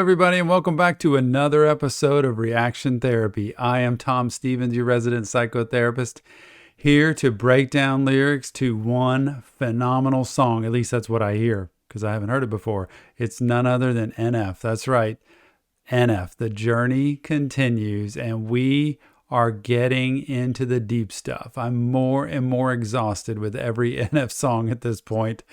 everybody, and welcome back to another episode of Reaction Therapy. I am Tom Stevens, your resident psychotherapist, here to break down lyrics to one phenomenal song. At least that's what I hear, because I haven't heard it before. It's none other than NF. That's right, NF. The journey continues, and we are getting into the deep stuff. I'm more and more exhausted with every NF song at this point.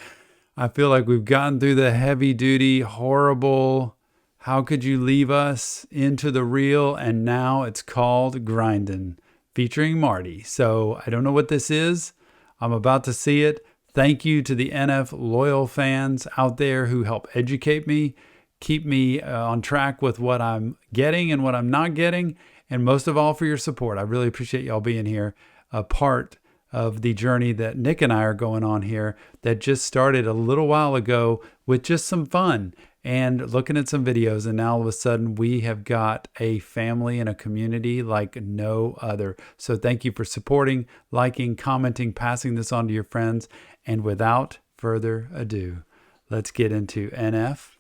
I feel like we've gotten through the heavy-duty, horrible, how could you leave us, into the real, and now it's called Grindin, featuring Marty. So I don't know what this is. I'm about to see it. Thank you to the NF loyal fans out there who help educate me, keep me on track with what I'm getting and what I'm not getting, and most of all for your support. I really appreciate y'all being here, a part of the journey that Nick and I are going on here that just started a little while ago with just some fun and looking at some videos, and now all of a sudden we have got a family and a community like no other. So thank you for supporting, liking, commenting, passing this on to your friends, and without further ado, let's get into NF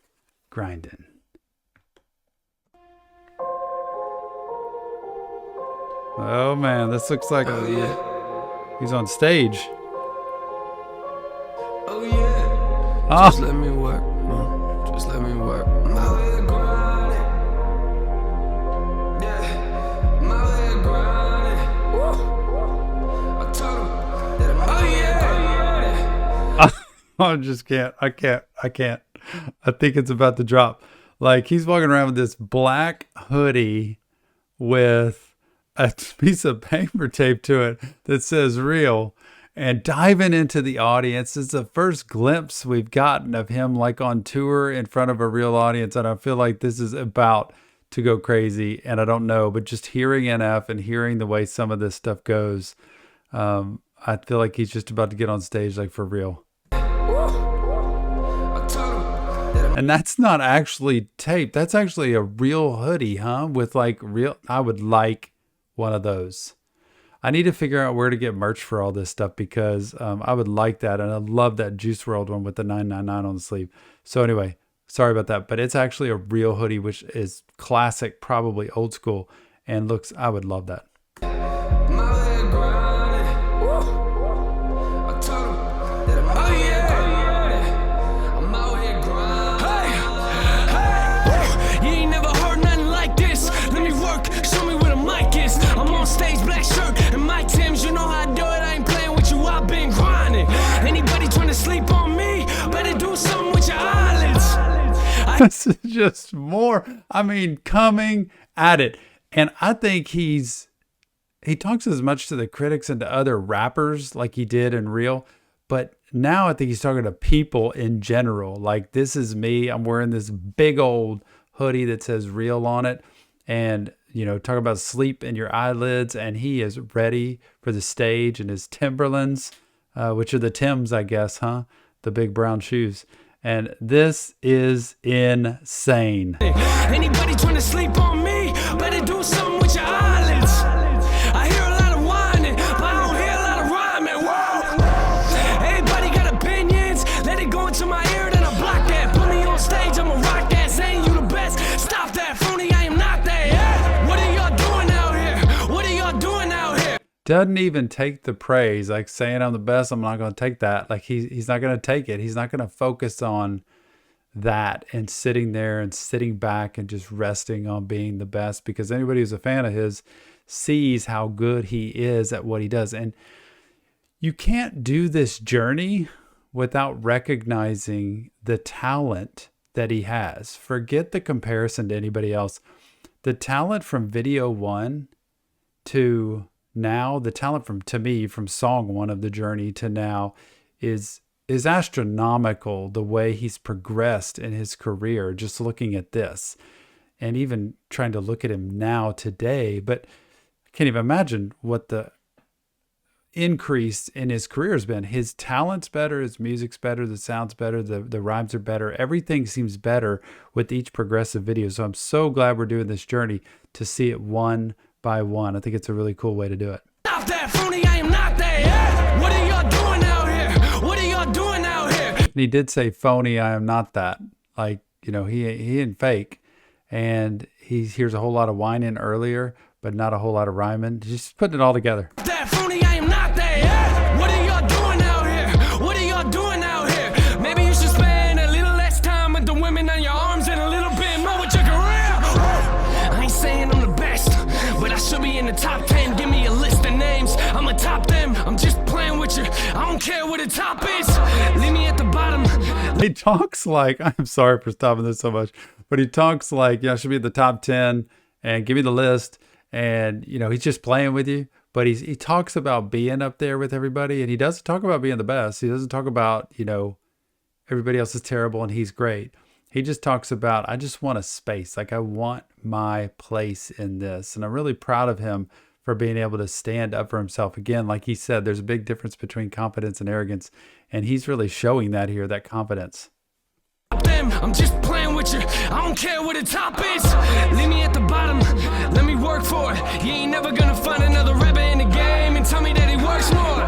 Grindin. Oh man, this looks like he's on stage. Oh yeah. Oh. Just let me work. Just let me work. My way grinding. Yeah. My way grinding. Woo. I told him that I'm I just can't. I can't. I think it's about to drop. Like, he's walking around with this black hoodie with a piece of paper taped to it that says real, and diving into the audience. It's the first glimpse we've gotten of him like on tour in front of a real audience. And I feel like this is about to go crazy, and I don't know, but just hearing NF and hearing the way some of this stuff goes, I feel like he's just about to get on stage, like for real. And that's not actually taped. That's actually a real hoodie, huh? With like real, I would like one of those. I need to figure out where to get merch for all this stuff, because I would like that. And I love that Juice WRLD one with the 999 on the sleeve. So anyway, sorry about that. But it's actually a real hoodie, which is classic, probably old school, and looks, I would love that. Stage, black shirt, and my Timbs, you know how I do it. I ain't playing with you, I've been grinding. Anybody trying to sleep on me, better do something with your eyelids. This is just more, I mean, coming at it. And I think he talks as much to the critics and to other rappers like he did in Real, but now I think he's talking to people in general. Like, this is me, I'm wearing this big old hoodie that says Real on it, and you know, talk about sleep in your eyelids, and he is ready for the stage in his Timberlands, which are the Timbs, I guess, huh? The big brown shoes. And this is insane. Anybody trying to sleep on me, better do something with your eyelids. I hear a lot of whining, but I don't hear a lot of rhyming. Whoa. Everybody got opinions, let it go into my ear, then I block that. Put me on stage, I'ma rock that, saying you the best. Stop that, phony, I am not that. Doesn't even take the praise, like saying I'm the best, I'm not going to take that. Like he's not going to take it. He's not going to focus on that and sitting there and sitting back and just resting on being the best, because anybody who's a fan of his sees how good he is at what he does. And you can't do this journey without recognizing the talent that he has. Forget the comparison to anybody else. The talent from video one to now, the talent from song one of the journey to now is astronomical, the way he's progressed in his career, just looking at this and even trying to look at him now today. But I can't even imagine what the increase in his career has been. His talent's better, his music's better, the sound's better, the rhymes are better. Everything seems better with each progressive video. So I'm so glad we're doing this journey to see it one by one. I think it's a really cool way to do it. Stop that, phony, I am not that. Yeah. What are y'all doing out here? What are y'all doing out here? And he did say phony, I am not that. Like, you know, he ain't fake. and he hears a whole lot of whining earlier, but not a whole lot of rhyming. Just putting it all together. That phony, I am not there. Yeah. What are y'all doing out here? What are y'all doing out here? Maybe you should spend a little less time with the women on your arms and a little bit more with your career. I ain't saying I'm the best, but I should be in the top 10. Give me a list of names, I'ma top them. I'm just playing with you, I don't care what the top is. Leave me at the bottom. He talks like, I'm sorry for stopping this so much, but he talks like, I should be at the top 10 and give me the list. And, he's just playing with you, but he talks about being up there with everybody. And he doesn't talk about being the best. He doesn't talk about, everybody else is terrible and he's great. He just talks about, I just want a space. Like, I want my place in this. And I'm really proud of him for being able to stand up for himself. Again, like he said, there's a big difference between confidence and arrogance. And he's really showing that here, that confidence. I'm just playing with you, I don't care what the top is. Leave me at the bottom, let me work for it. You ain't never gonna find another rapper in the game and tell me that he works more.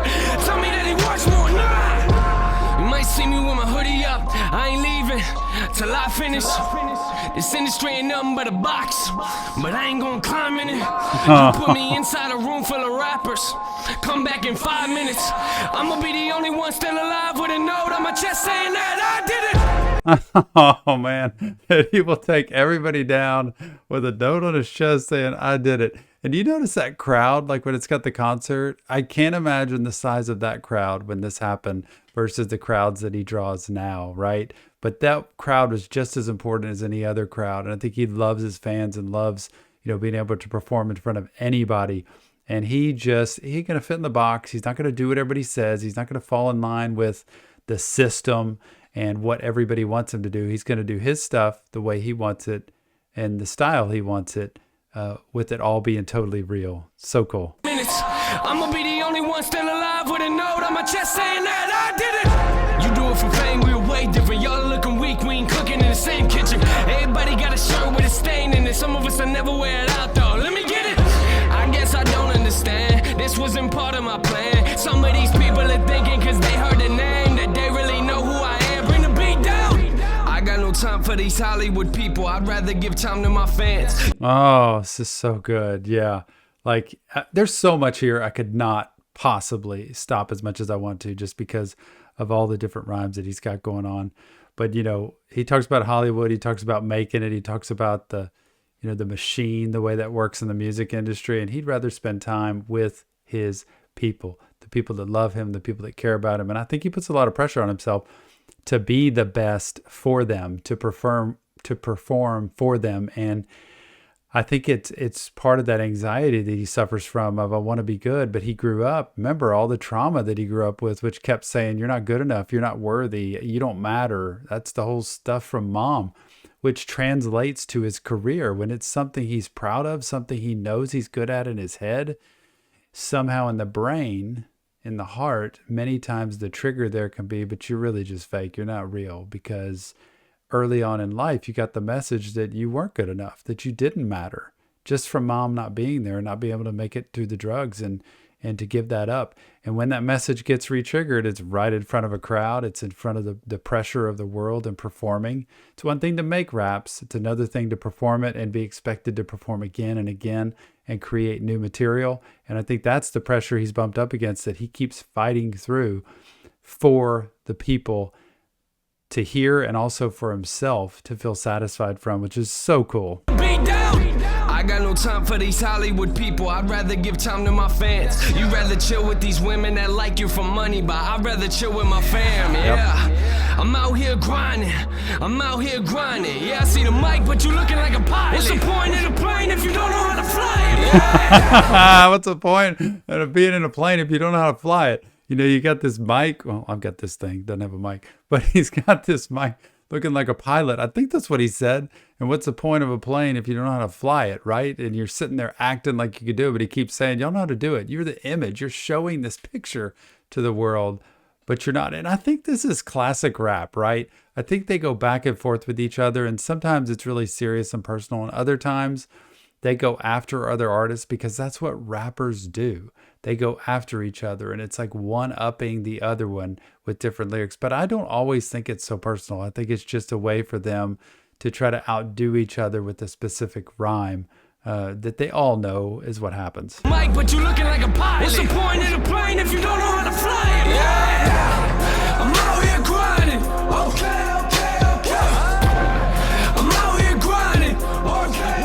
Tell me that he works more, nah. You might see me with my hoodie up, I ain't leaving till I finish. This industry ain't nothing but a box, but I ain't gonna climb in it. You put me inside a room full of rappers, come back in 5 minutes. I'ma be the only one still alive with a note on my chest saying that I did it. Oh man, he will take everybody down with a note on his chest saying, I did it. And do you notice that crowd, like when it's got the concert? I can't imagine the size of that crowd when this happened versus the crowds that he draws now, right? But that crowd was just as important as any other crowd. And I think he loves his fans and loves, being able to perform in front of anybody. And he ain't going to fit in the box. He's not going to do what everybody says. He's not going to fall in line with the system and what everybody wants him to do. He's going to do his stuff the way he wants it and the style he wants it, with it all being totally real. So cool. I'm gonna be the only one still alive with a note on my chest saying that I did it. You do it for fame, we were way different. Y'all looking weak, we ain't cooking in the same kitchen. Everybody got a shirt with a stain in it. Some of us will never wear it out though. Let me get it. I guess I don't understand. This wasn't part of my plan. Some of these people are thinking cause they heard the name that they really know who I am. Bring the beat down. I got no time for these Hollywood people. I'd rather give time to my fans. Oh, this is so good. Yeah. Like, there's so much here I could not possibly stop as much as I want to just because of all the different rhymes that he's got going on. But, he talks about Hollywood. He talks about making it. He talks about the machine, the way that works in the music industry. And he'd rather spend time with his people, the people that love him, the people that care about him. And I think he puts a lot of pressure on himself to be the best for them, to perform for them. And I think it's part of that anxiety that he suffers from of, I want to be good, but he grew up, remember all the trauma that he grew up with, which kept saying, you're not good enough, you're not worthy, you don't matter. That's the whole stuff from mom, which translates to his career. When it's something he's proud of, something he knows he's good at in his head, somehow in the brain, in the heart, many times the trigger there can be, but you're really just fake, you're not real, because early on in life, you got the message that you weren't good enough, that you didn't matter, just from mom not being there, not being able to make it through the drugs and to give that up. And when that message gets re-triggered, it's right in front of a crowd. It's in front of the pressure of the world and performing. It's one thing to make raps. It's another thing to perform it and be expected to perform again and again and create new material. And I think that's the pressure he's bumped up against, that he keeps fighting through for the people to hear and also for himself to feel satisfied from, which is so cool. I got no time for these Hollywood people. I'd rather give time to my fans. You'd rather chill with these women that like you for money, but I'd rather chill with my fam, yeah. Yep. I'm out here grinding. Yeah, I see the mic, but you looking like a pilot. What's the point in a plane if you don't know how to fly it? Yeah. What's the point of being in a plane if you don't know how to fly it? You got this mic. Well, I've got this thing, doesn't have a mic, but he's got this mic looking like a pilot. I think that's what he said. And what's the point of a plane if you don't know how to fly it, right? And you're sitting there acting like you could do it, but he keeps saying, y'all know how to do it. You're the image. You're showing this picture to the world, but you're not. And I think this is classic rap, right? I think they go back and forth with each other. And sometimes it's really serious and personal. And other times they go after other artists because that's what rappers do. They go after each other, and it's like one-upping the other one with different lyrics. But I don't always think it's so personal. I think it's just a way for them to try to outdo each other with a specific rhyme that they all know is what happens. Mike, but you looking like a pilot. What's the point in a plane if you don't know how to fly it? Yeah, I'm out here grinding. Okay. I'm out here grinding. Okay.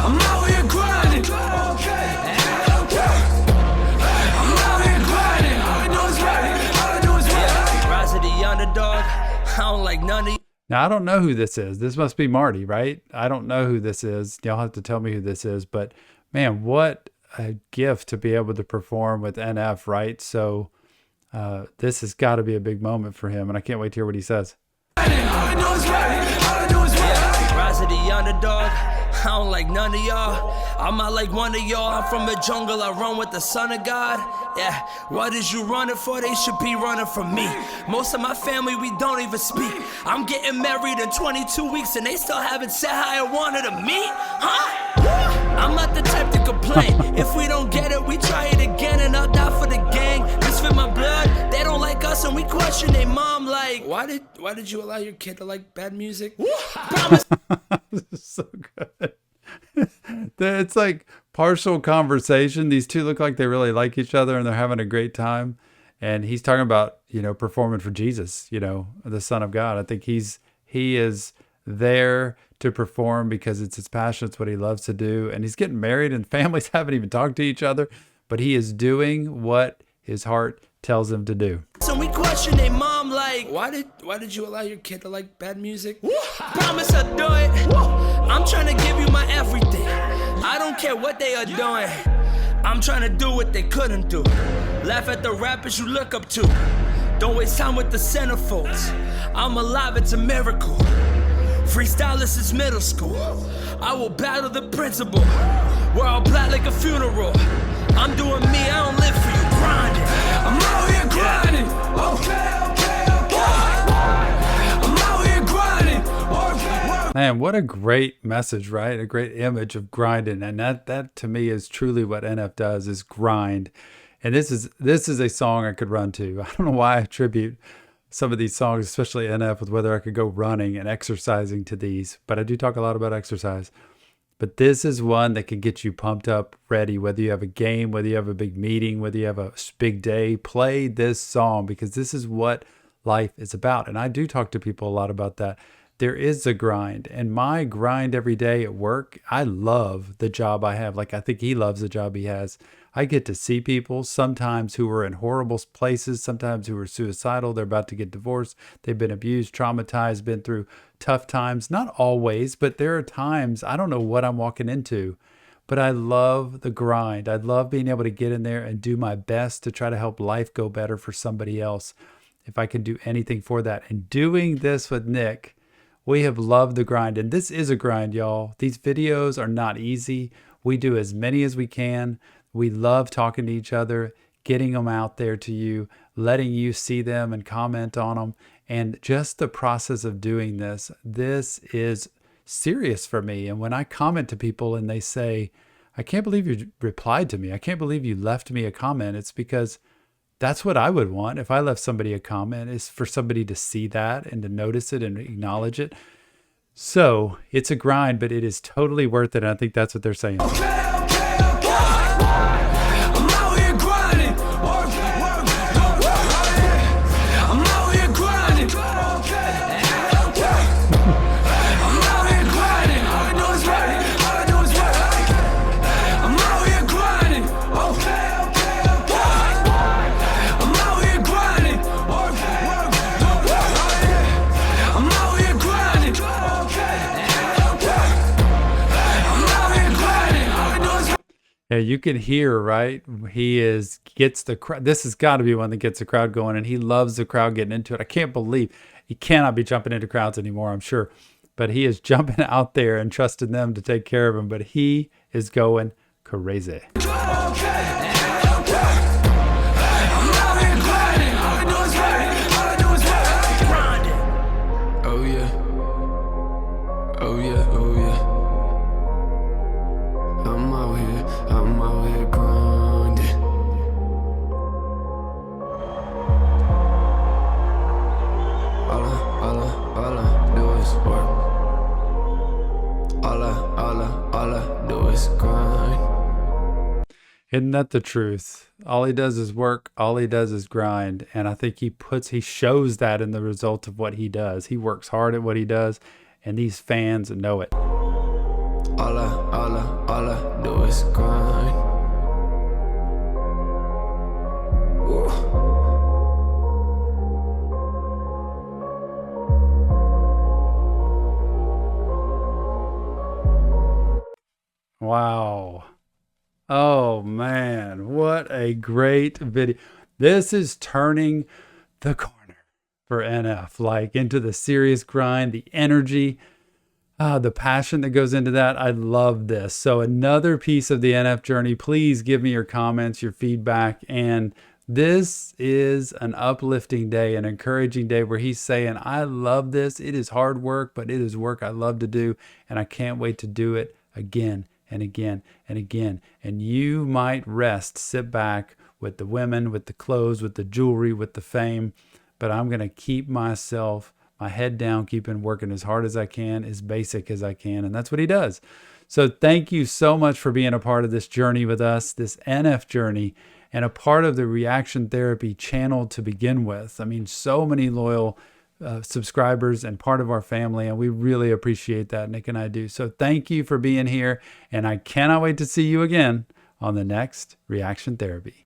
I'm out here grinding. Okay. I'm out here grinding. All I do is right. All I do is right. Rise of the underdog. I don't like none of you. Now, I don't know who this is. This must be Marty, right? I don't know who this is. Y'all have to tell me who this is. But man, what a gift to be able to perform with NF, right? So this has got to be a big moment for him. And I can't wait to hear what he says. All I do is right. All I do is right. Rise of the underdog. I don't like none of y'all. I'm not like one of y'all. I'm from the jungle. I run with the son of God. Yeah, what is you running for? They should be running from me. Most of my family, we don't even speak. I'm getting married in 22 weeks and they still haven't said how I wanted to meet. Huh? I'm not the type to complain. If we don't get it, we try it again and I'll die for the gang. This fit my blood. They don't like us and we question their mom like, why did you allow your kid to like bad music? Promise. This is so good. It's like partial conversation. These two look like they really like each other and they're having a great time. And he's talking about, performing for Jesus, the Son of God. I think he is there to perform because it's his passion. It's what he loves to do. And he's getting married and families haven't even talked to each other, but he is doing what his heart tells him to do. So we question their mom like, why did you allow your kid to like bad music? Promise I'll do it. I'm trying to give you my everything. I don't care what they are doing. I'm trying to do what they couldn't do. Laugh at the rappers you look up to. Don't waste time with the centerfolds. I'm alive, it's a miracle. Freestylist is middle school. I will battle the principal. We're all black like a funeral. I'm doing me, I don't live for you. Grinding. I'm out here grinding. Okay. I'm out here grinding. Okay. Man, what a great message, right? A great image of grinding. And that to me is truly what NF does, is grind. And this is a song I could run to. I don't know why I attribute some of these songs, especially NF, with whether I could go running and exercising to these. But I do talk a lot about exercise. But this is one that can get you pumped up, ready, whether you have a game, whether you have a big meeting, whether you have a big day. Play this song because this is what life is about. And I do talk to people a lot about that. There is a grind. And my grind every day at work, I love the job I have. Like I think he loves the job he has. I get to see people sometimes who are in horrible places, sometimes who are suicidal. They're about to get divorced. They've been abused, traumatized, been through tough times. Not always, but there are times I don't know what I'm walking into, but I love the grind. I love being able to get in there and do my best to try to help life go better for somebody else. If I can do anything for that. And doing this with Nick, we have loved the grind. And this is a grind, y'all. These videos are not easy. We do as many as we can. We love talking to each other, getting them out there to you, letting you see them and comment on them. And just the process of doing this is serious for me. And when I comment to people and they say, I can't believe you replied to me. I can't believe you left me a comment. It's because that's what I would want. If I left somebody a comment, is for somebody to see that and to notice it and acknowledge it. So it's a grind, but it is totally worth it. And I think that's what they're saying. Yeah, you can hear, right? Gets the crowd. This has got to be one that gets the crowd going, and he loves the crowd getting into it. I can't believe he cannot be jumping into crowds anymore, I'm sure. But he is jumping out there and trusting them to take care of him. But he is going crazy. Oh yeah. Oh yeah. Oh yeah. I'm out here grinding. Holla. Isn't that the truth? All he does is work. All he does is grind. And I think he shows that in the result of what he does. He works hard at what he does, and these fans know it. All I do is grind. Ooh. Wow. Oh man, what a great video. This is turning the corner for NF, like into the serious grind, the energy, the passion that goes into that. I love this. So another piece of the NF journey, please give me your comments, your feedback. And this is an uplifting day, an encouraging day where he's saying, I love this. It is hard work, but it is work I love to do. And I can't wait to do it again and again and again. And you might rest, sit back with the women, with the clothes, with the jewelry, with the fame. But I'm going to keep my head down, keeping working as hard as I can, as basic as I can. And that's what he does. So thank you so much for being a part of this journey with us, this NF journey, and a part of the Reaction Therapy channel to begin with. I mean, so many loyal subscribers and part of our family, and we really appreciate that. Nick and I do. So thank you for being here, and I cannot wait to see you again on the next Reaction Therapy.